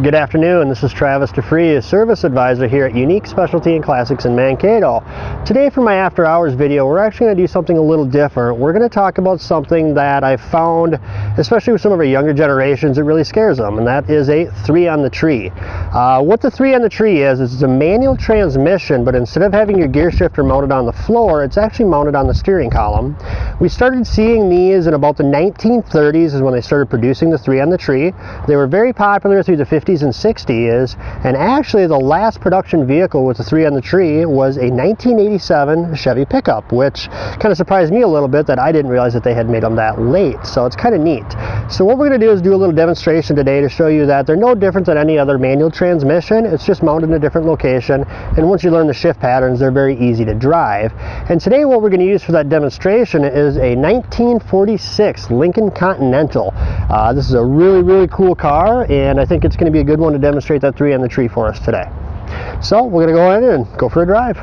Good afternoon, this is Travis Defries, Service Advisor here at Unique Specialty and Classics in Mankato. Today for my after hours video, we're actually going to do something a little different. We're going to talk about something that I've found, especially with some of our younger generations, it really scares them, and that is a 3 on the tree. What the 3 on the tree is it's a manual transmission, but instead of having your gear shifter mounted on the floor, it's actually mounted on the steering column. We started seeing these in about the 1930s is when they started producing the 3 on the tree. They were very popular through the 50s and 60s, and actually the last production vehicle with the 3 on the tree was a 1987 Chevy pickup, which kind of surprised me a little bit that I didn't realize that they had made them that late, so it's kind of neat. So what we're going to do is do a little demonstration today to show you that they're no different than any other manual transmission. It's just mounted in a different location, and once you learn the shift patterns, they're very easy to drive. And today what we're going to use for that demonstration is a 1946 Lincoln Continental. This is a really cool car, and I think it's going to be a good one to demonstrate that 3 on the tree for us today. So we're going to go ahead and go for a drive.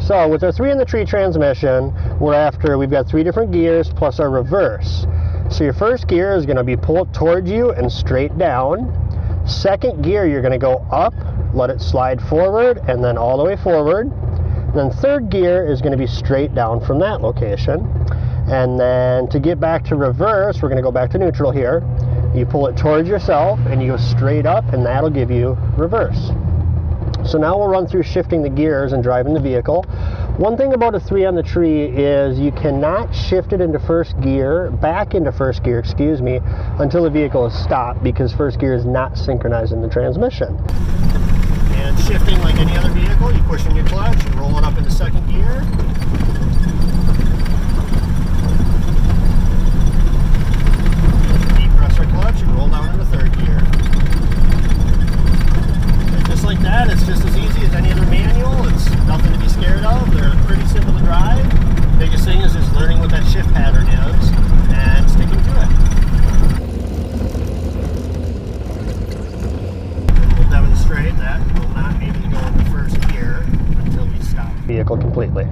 So with our 3 on the tree transmission, we've got 3 different gears plus our reverse. So your first gear is going to be pulled towards you and straight down. Second gear, you're going to go up, let it slide forward, and then all the way forward. Then third gear is going to be straight down from that location. And then to get back to reverse, we're going to go back to neutral here. You pull it towards yourself and you go straight up, and that'll give you reverse. So now we'll run through shifting the gears and driving the vehicle. One thing about a 3 on the tree is you cannot shift it into first gear, back into first gear, excuse me, until the vehicle is stopped, because first gear is not synchronized in the transmission. And shifting like any other vehicle, you push in your clutch and roll it up into second gear. Deep press our clutch and roll down into third gear. And just like that, it's just as easy as any other manual. It's nothing to be scared of. They're pretty simple to drive. Biggest thing is just learning what that shift pattern is and sticking to it. We'll demonstrate that we'll not be able to go into first gear until we stop the vehicle completely.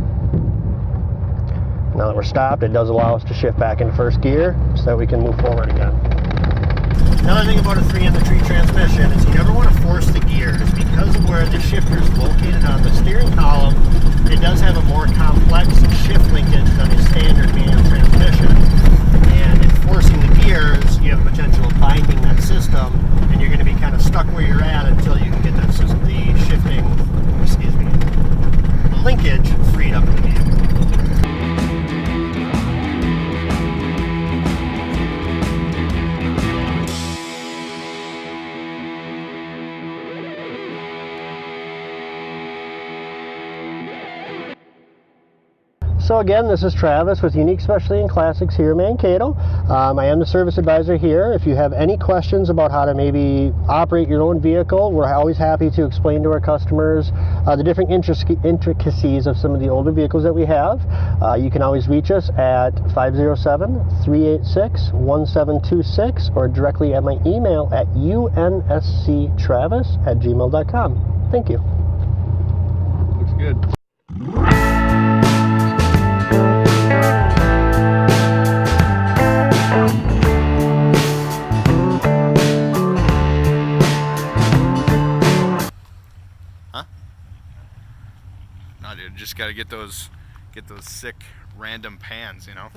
Now that we're stopped, it does allow us to shift back into first gear so that we can move forward again. Another thing about a 3 on the tree transmission is you never want to force the gears. Because of where the shifter is located on the steering column, it does have a more complex shift linkage than a standard manual transmission. And in forcing the gears, you have the potential of binding that system, and you're going to be kind of stuck where you're at until you can get that system, the shifting, the linkage freed up in the vehicle. So again, this is Travis with Unique Specialty and Classics here in Mankato. I am the service advisor here. If you have any questions about how to maybe operate your own vehicle, we're always happy to explain to our customers the different intricacies of some of the older vehicles that we have. You can always reach us at 507-386-1726 or directly at my email at unsctravis@gmail.com. Thank you. Looks good. No, dude, just gotta get those sick random pans, you know.